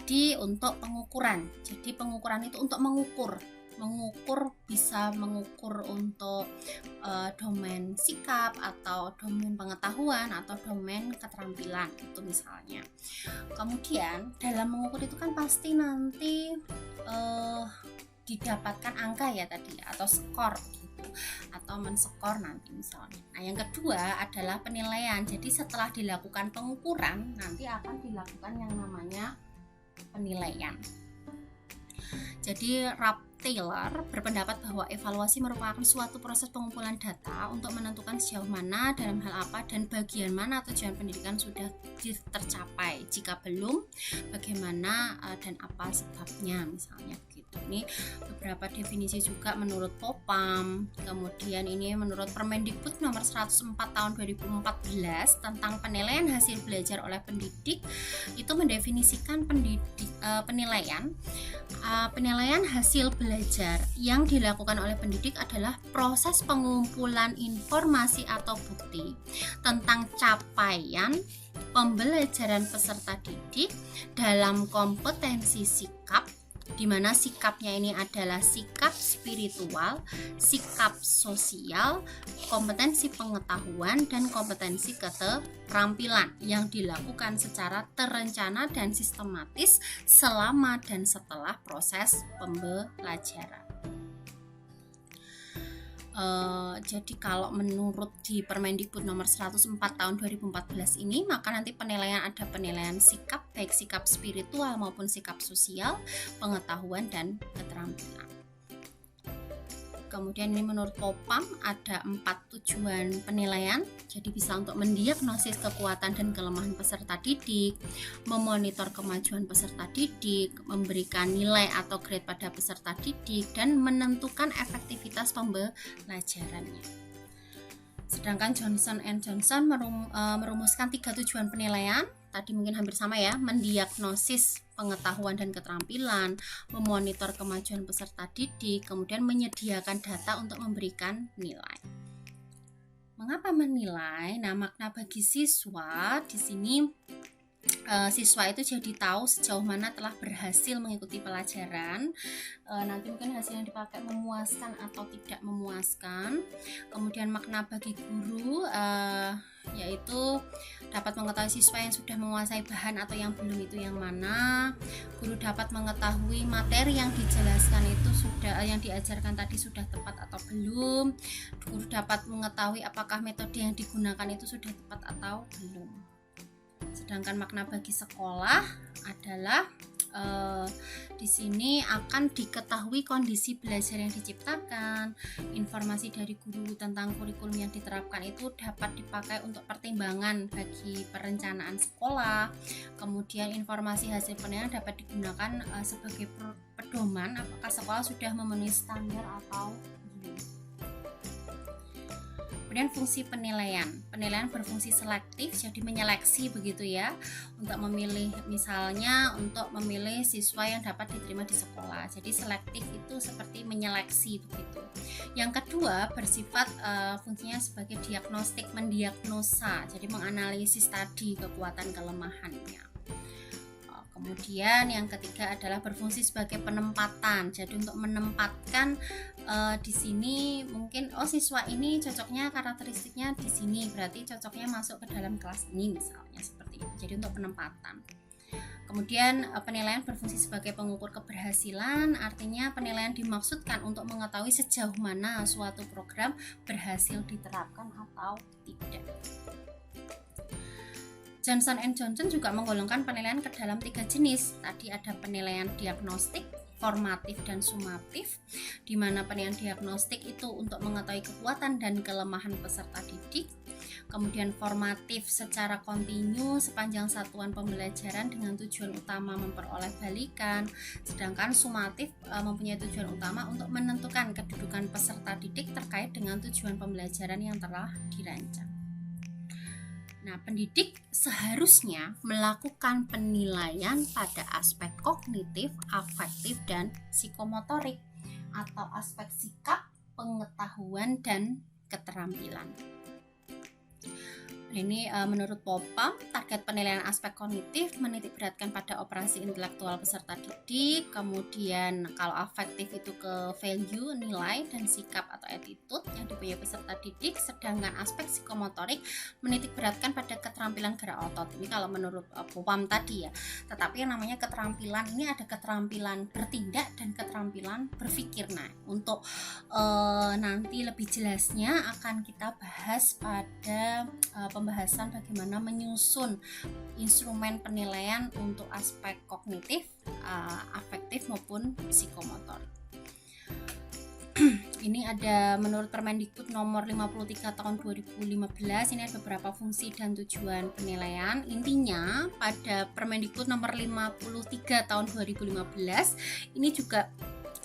tadi untuk pengukuran. Jadi pengukuran itu untuk mengukur bisa mengukur untuk domain sikap atau domain pengetahuan atau domain keterampilan itu misalnya. Kemudian dalam mengukur itu kan pasti nanti didapatkan angka ya tadi atau skor gitu, atau menskor nanti misalnya. Nah yang kedua adalah penilaian. Jadi setelah dilakukan pengukuran nanti akan dilakukan yang namanya penilaian. Jadi Taylor berpendapat bahwa evaluasi merupakan suatu proses pengumpulan data untuk menentukan sejauh mana, dalam hal apa, dan bagian mana tujuan pendidikan sudah tercapai. Jika belum, bagaimana dan apa sebabnya misalnya gitu. Ini beberapa definisi juga menurut Popam. Kemudian ini menurut Permendikbud nomor 104 tahun 2014 tentang penilaian hasil belajar oleh pendidik, itu mendefinisikan penilaian hasil belajar yang dilakukan oleh pendidik adalah proses pengumpulan informasi atau bukti tentang capaian pembelajaran peserta didik dalam kompetensi sikap, di mana sikapnya ini adalah sikap spiritual, sikap sosial, kompetensi pengetahuan, dan kompetensi keterampilan yang dilakukan secara terencana dan sistematis selama dan setelah proses pembelajaran. Jadi kalau menurut di Permendikbud nomor 104 tahun 2014 ini, maka nanti penilaian ada penilaian sikap, baik sikap spiritual maupun sikap sosial, pengetahuan dan keterampilan. Kemudian ini menurut Popam ada 4 tujuan penilaian. Jadi bisa untuk mendiagnosis kekuatan dan kelemahan peserta didik, memonitor kemajuan peserta didik, memberikan nilai atau grade pada peserta didik, dan menentukan efektivitas pembelajarannya. Sedangkan Johnson & Johnson merumuskan 3 tujuan penilaian. Tadi mungkin hampir sama ya, mendiagnosis pengetahuan dan keterampilan, memonitor kemajuan peserta didik, kemudian menyediakan data untuk memberikan nilai. Mengapa menilai? Nah, makna bagi siswa di sini siswa itu jadi tahu sejauh mana telah berhasil mengikuti pelajaran. Nanti mungkin hasil yang dipakai memuaskan atau tidak memuaskan. Kemudian makna bagi guru yaitu dapat mengetahui siswa yang sudah menguasai bahan atau yang belum itu yang mana. Guru dapat mengetahui materi yang dijelaskan itu yang diajarkan tadi sudah tepat atau belum. Guru dapat mengetahui apakah metode yang digunakan itu sudah tepat atau belum. Sedangkan makna bagi sekolah adalah di sini akan diketahui kondisi belajar yang diciptakan, informasi dari guru tentang kurikulum yang diterapkan itu dapat dipakai untuk pertimbangan bagi perencanaan sekolah. Kemudian informasi hasil penilaian dapat digunakan sebagai pedoman apakah sekolah sudah memenuhi standar atau belum. Kemudian fungsi penilaian berfungsi selektif, jadi menyeleksi begitu ya, untuk memilih misalnya untuk memilih siswa yang dapat diterima di sekolah. Jadi selektif itu seperti menyeleksi begitu. Yang kedua bersifat fungsinya sebagai diagnostik, mendiagnosa, jadi menganalisis tadi kekuatan kelemahannya. Kemudian yang ketiga adalah berfungsi sebagai penempatan. Jadi untuk menempatkan di sini mungkin siswa ini cocoknya karakteristiknya di sini, berarti cocoknya masuk ke dalam kelas ini misalnya seperti itu. Jadi untuk penempatan. Kemudian penilaian berfungsi sebagai pengukur keberhasilan, artinya penilaian dimaksudkan untuk mengetahui sejauh mana suatu program berhasil diterapkan atau tidak. Johnson & Johnson juga menggolongkan penilaian ke dalam 3 jenis. Tadi ada penilaian diagnostik, formatif, dan sumatif, di mana penilaian diagnostik itu untuk mengetahui kekuatan dan kelemahan peserta didik. Kemudian formatif secara kontinu sepanjang satuan pembelajaran dengan tujuan utama memperoleh balikan. Sedangkan sumatif mempunyai tujuan utama untuk menentukan kedudukan peserta didik terkait dengan tujuan pembelajaran yang telah dirancang. Nah, pendidik seharusnya melakukan penilaian pada aspek kognitif, afektif, dan psikomotorik atau aspek sikap, pengetahuan, dan keterampilan. Ini menurut Popam, target penilaian aspek kognitif menitik beratkan pada operasi intelektual peserta didik, kemudian kalau afektif itu ke value, nilai, dan sikap atau attitude yang dipunyai peserta didik, sedangkan aspek psikomotorik menitik beratkan pada keterampilan gerak otot. Ini kalau menurut Popam tadi ya. Tetapi yang namanya keterampilan ini ada keterampilan bertindak dan keterampilan berpikir. Nah, untuk nanti lebih jelasnya akan kita bahas pada pembahasan bagaimana menyusun instrumen penilaian untuk aspek kognitif, afektif maupun psikomotor. Ini ada menurut Permendikbud nomor 53 tahun 2015, ini ada beberapa fungsi dan tujuan penilaian. Intinya pada Permendikbud nomor 53 tahun 2015 ini juga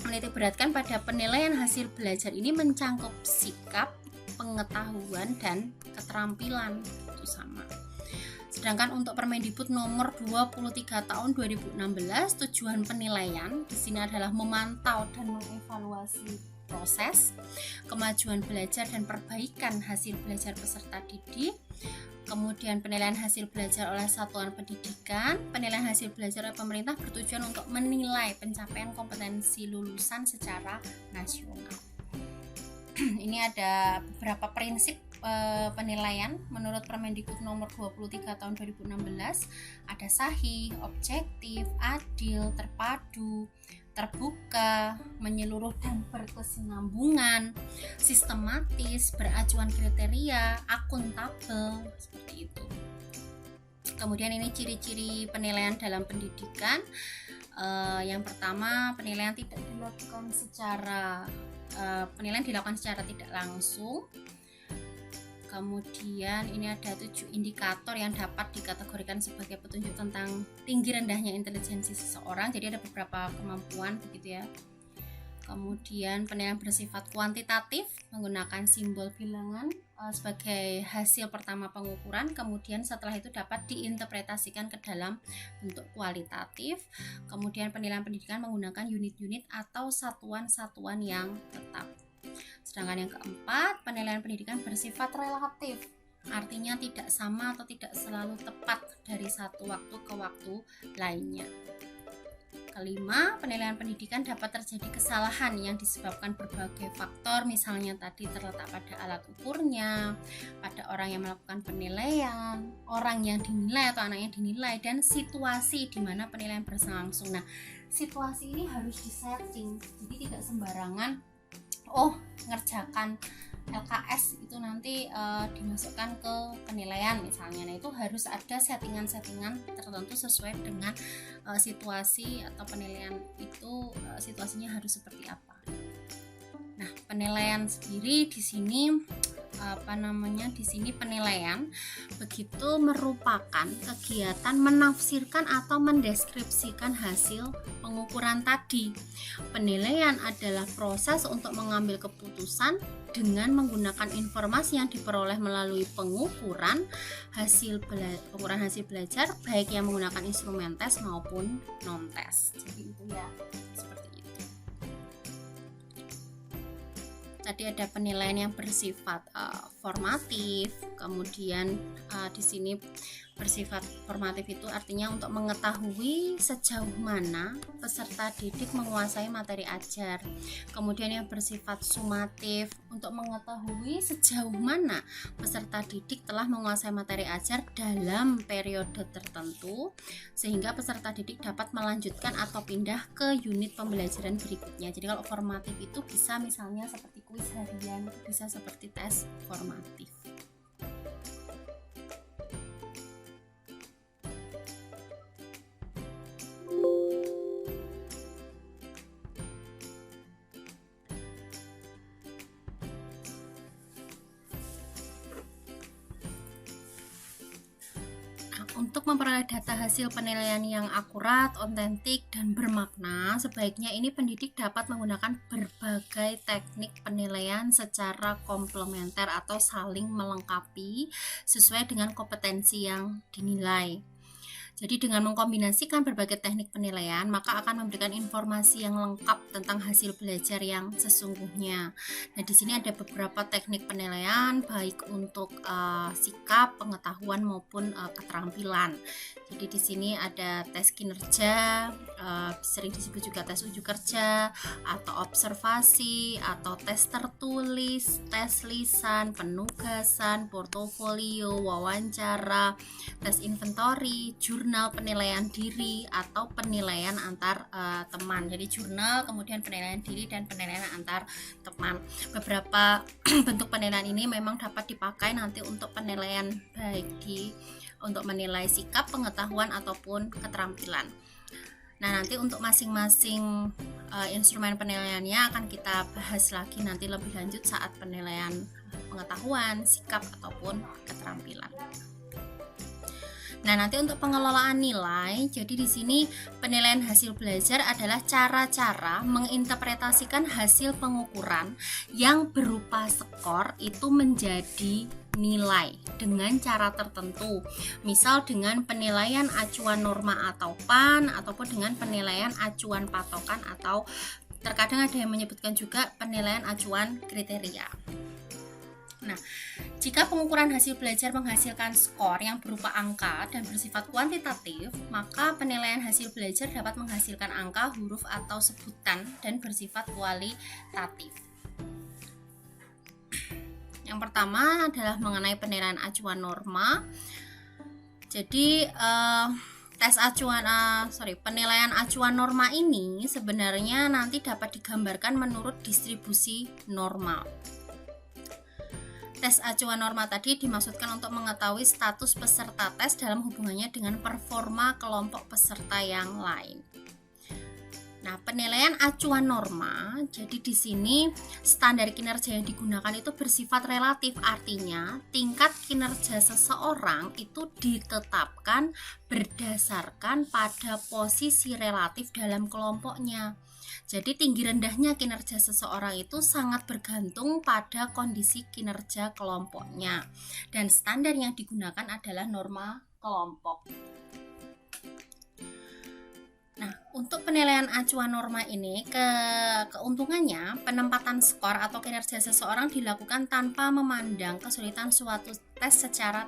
menitik beratkan pada penilaian hasil belajar ini mencakup sikap, pengetahuan, dan keterampilan, itu sama. Sedangkan untuk Permendikbud nomor 23 tahun 2016, tujuan penilaian di sini adalah memantau dan mengevaluasi proses, kemajuan belajar dan perbaikan hasil belajar peserta didik. Kemudian penilaian hasil belajar oleh satuan pendidikan, penilaian hasil belajar oleh pemerintah bertujuan untuk menilai pencapaian kompetensi lulusan secara nasional. Ini ada beberapa prinsip penilaian menurut Permendikbud nomor 23 tahun 2016. Ada sahih, objektif, adil, terpadu, terbuka, menyeluruh dan berkesinambungan, sistematis, beracuan kriteria, akuntabel, seperti itu. Kemudian ini ciri-ciri penilaian dalam pendidikan. Yang pertama, penilaian dilakukan secara tidak langsung. Kemudian ini ada 7 indikator yang dapat dikategorikan sebagai petunjuk tentang tinggi rendahnya intelijensi seseorang. Jadi ada beberapa kemampuan begitu ya. Kemudian penilaian bersifat kuantitatif menggunakan simbol bilangan sebagai hasil pertama pengukuran. Kemudian setelah itu dapat diinterpretasikan ke dalam bentuk kualitatif. Kemudian penilaian pendidikan menggunakan unit-unit atau satuan-satuan yang tetap. Sedangkan yang keempat, penilaian pendidikan bersifat relatif, artinya tidak sama atau tidak selalu tepat dari satu waktu ke waktu lainnya. Kelima, penilaian pendidikan dapat terjadi kesalahan yang disebabkan berbagai faktor, misalnya tadi terletak pada alat ukurnya, pada orang yang melakukan penilaian, orang yang dinilai atau anak yang dinilai, dan situasi di mana penilaian berlangsung. Nah, situasi ini harus disetting, jadi tidak sembarangan ngerjakan LKS itu nanti dimasukkan ke penilaian misalnya. Nah, itu harus ada settingan-settingan tertentu sesuai dengan situasi atau penilaian itu situasinya harus seperti apa. Nah, penilaian sendiri di sini penilaian begitu merupakan kegiatan menafsirkan atau mendeskripsikan hasil pengukuran tadi. Penilaian adalah proses untuk mengambil keputusan dengan menggunakan informasi yang diperoleh melalui pengukuran hasil belajar, baik yang menggunakan instrumen tes maupun non tes. Jadi itu ya, seperti itu. Tadi ada penilaian yang bersifat formatif, kemudian di sini bersifat formatif itu artinya untuk mengetahui sejauh mana peserta didik menguasai materi ajar. Kemudian yang bersifat sumatif untuk mengetahui sejauh mana peserta didik telah menguasai materi ajar dalam periode tertentu sehingga peserta didik dapat melanjutkan atau pindah ke unit pembelajaran berikutnya. Jadi kalau formatif itu bisa misalnya seperti kuis harian, bisa seperti tes formatif. Untuk memperoleh data hasil penilaian yang akurat, otentik, dan bermakna, sebaiknya ini pendidik dapat menggunakan berbagai teknik penilaian secara komplementer atau saling melengkapi sesuai dengan kompetensi yang dinilai. Jadi dengan mengkombinasikan berbagai teknik penilaian, maka akan memberikan informasi yang lengkap tentang hasil belajar yang sesungguhnya. Nah, di sini ada beberapa teknik penilaian baik untuk sikap, pengetahuan maupun keterampilan. Jadi di sini ada tes kinerja, sering disebut juga tes uji kerja, atau observasi, atau tes tertulis, tes lisan, penugasan, portofolio, wawancara, tes inventory, jurnal penilaian diri, atau penilaian antar teman. Jadi jurnal, kemudian penilaian diri dan penilaian antar teman. Beberapa bentuk penilaian ini memang dapat dipakai nanti untuk penilaian baik untuk menilai sikap, pengetahuan ataupun keterampilan. Nah, nanti untuk masing-masing instrumen penilaiannya akan kita bahas lagi nanti lebih lanjut saat penilaian pengetahuan, sikap ataupun keterampilan. Nah, nanti untuk pengelolaan nilai, jadi di sini penilaian hasil belajar adalah cara-cara menginterpretasikan hasil pengukuran yang berupa skor itu menjadi nilai dengan cara tertentu. Misal dengan penilaian acuan norma atau PAN, ataupun dengan penilaian acuan patokan, atau terkadang ada yang menyebutkan juga penilaian acuan kriteria. Nah, jika pengukuran hasil belajar menghasilkan skor yang berupa angka dan bersifat kuantitatif, maka penilaian hasil belajar dapat menghasilkan angka, huruf, atau sebutan dan bersifat kualitatif. Yang pertama adalah mengenai penilaian acuan norma. Jadi penilaian acuan norma ini sebenarnya nanti dapat digambarkan menurut distribusi normal. Tes acuan norma tadi dimaksudkan untuk mengetahui status peserta tes dalam hubungannya dengan performa kelompok peserta yang lain. Nah, penilaian acuan norma, jadi di sini standar kinerja yang digunakan itu bersifat relatif, artinya tingkat kinerja seseorang itu ditetapkan berdasarkan pada posisi relatif dalam kelompoknya. Jadi tinggi rendahnya kinerja seseorang itu sangat bergantung pada kondisi kinerja kelompoknya. Dan standar yang digunakan adalah norma kelompok. Nah, untuk penilaian acuan norma ini, keuntungannya penempatan skor atau kinerja seseorang dilakukan tanpa memandang kesulitan suatu tes secara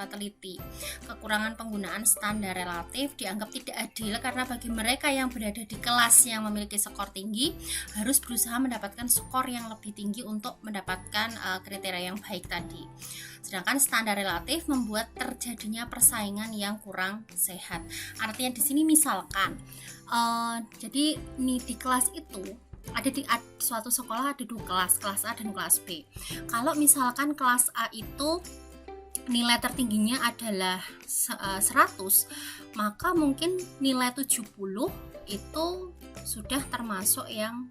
teliti. Kekurangan penggunaan standar relatif dianggap tidak adil karena bagi mereka yang berada di kelas yang memiliki skor tinggi harus berusaha mendapatkan skor yang lebih tinggi untuk mendapatkan kriteria yang baik tadi. Sedangkan standar relatif membuat terjadinya persaingan yang kurang sehat. Artinya di sini misalkan jadi nih di kelas itu ada di suatu sekolah ada dua kelas A dan kelas B. Kalau misalkan kelas A itu nilai tertingginya adalah 100, maka mungkin nilai 70 itu sudah termasuk yang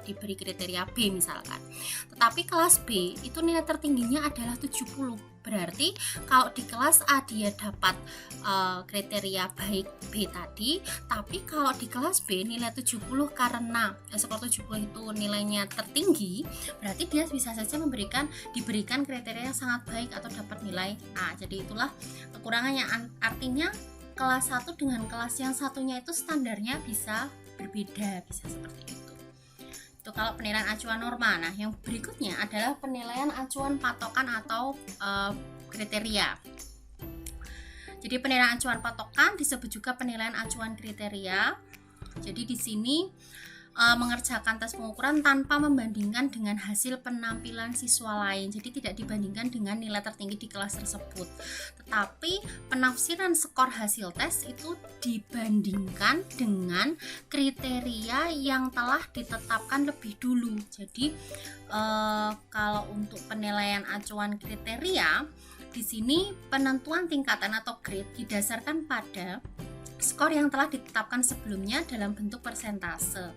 diberi kriteria B misalkan. Tetapi kelas B itu nilai tertingginya adalah 70. Berarti kalau di kelas A dia dapat kriteria baik B tadi, tapi kalau di kelas B nilai 70 karena skor 70 itu nilainya tertinggi, berarti dia bisa saja diberikan kriteria yang sangat baik atau dapat nilai A. Jadi itulah kekurangannya. Artinya kelas 1 dengan kelas yang satunya itu standarnya bisa berbeda, bisa seperti itu. Itu kalau penilaian acuan norma. Nah, yang berikutnya adalah penilaian acuan patokan atau kriteria. Jadi penilaian acuan patokan disebut juga penilaian acuan kriteria. Jadi di sini mengerjakan tes pengukuran tanpa membandingkan dengan hasil penampilan siswa lain. Jadi tidak dibandingkan dengan nilai tertinggi di kelas tersebut. Tetapi penafsiran skor hasil tes itu dibandingkan dengan kriteria yang telah ditetapkan lebih dulu. Jadi kalau untuk penilaian acuan kriteria, di sini penentuan tingkatan atau grade didasarkan pada skor yang telah ditetapkan sebelumnya dalam bentuk persentase.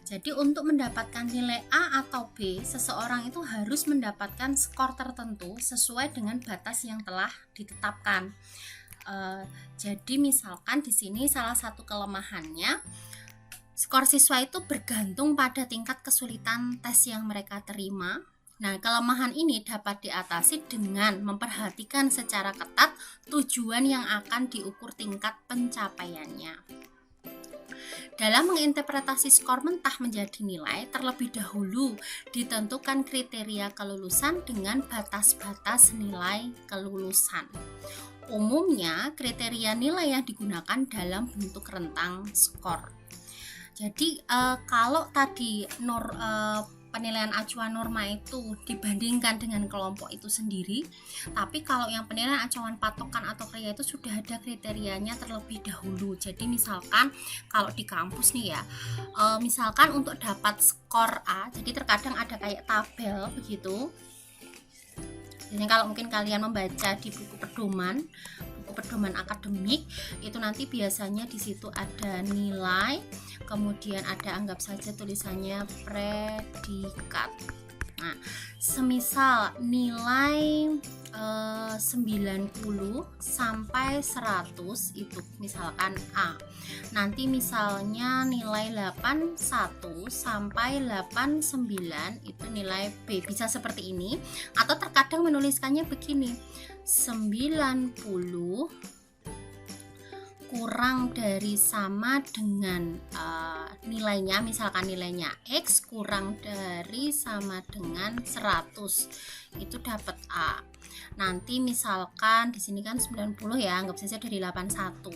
Jadi untuk mendapatkan nilai A atau B, seseorang itu harus mendapatkan skor tertentu sesuai dengan batas yang telah ditetapkan. Jadi misalkan di sini salah satu kelemahannya, skor siswa itu bergantung pada tingkat kesulitan tes yang mereka terima. Nah, kelemahan ini dapat diatasi dengan memperhatikan secara ketat tujuan yang akan diukur tingkat pencapaiannya. Dalam menginterpretasi skor mentah menjadi nilai, terlebih dahulu ditentukan kriteria kelulusan dengan batas-batas nilai kelulusan. Umumnya, kriteria nilai yang digunakan dalam bentuk rentang skor. Jadi, kalau tadi penilaian acuan norma itu dibandingkan dengan kelompok itu sendiri, tapi kalau yang penilaian acuan patokan atau KRIA itu sudah ada kriterianya terlebih dahulu. Jadi misalkan kalau di kampus nih ya, misalkan untuk dapat skor A, jadi terkadang ada kayak tabel begitu. Jadi kalau mungkin kalian membaca di buku pedoman akademik, itu nanti biasanya di situ ada nilai, kemudian ada anggap saja tulisannya predikat. Nah, semisal nilai 90 sampai 100 itu misalkan A. Nanti misalnya nilai 81 sampai 89 itu nilai B. Bisa seperti ini, atau terkadang menuliskannya begini, 90 kurang dari sama dengan nilainya, misalkan nilainya X kurang dari sama dengan 100, itu dapat A. Nanti misalkan di sini kan 90 ya, anggap saja dari 81.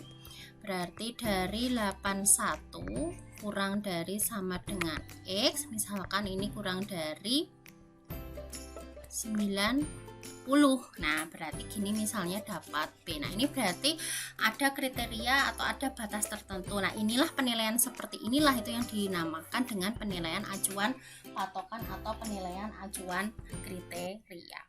Berarti dari 81 kurang dari sama dengan X, misalkan ini kurang dari 90. Nah, berarti gini misalnya dapat B. Nah, ini berarti ada kriteria atau ada batas tertentu. Nah, inilah penilaian seperti inilah itu yang dinamakan dengan penilaian acuan patokan atau penilaian acuan kriteria.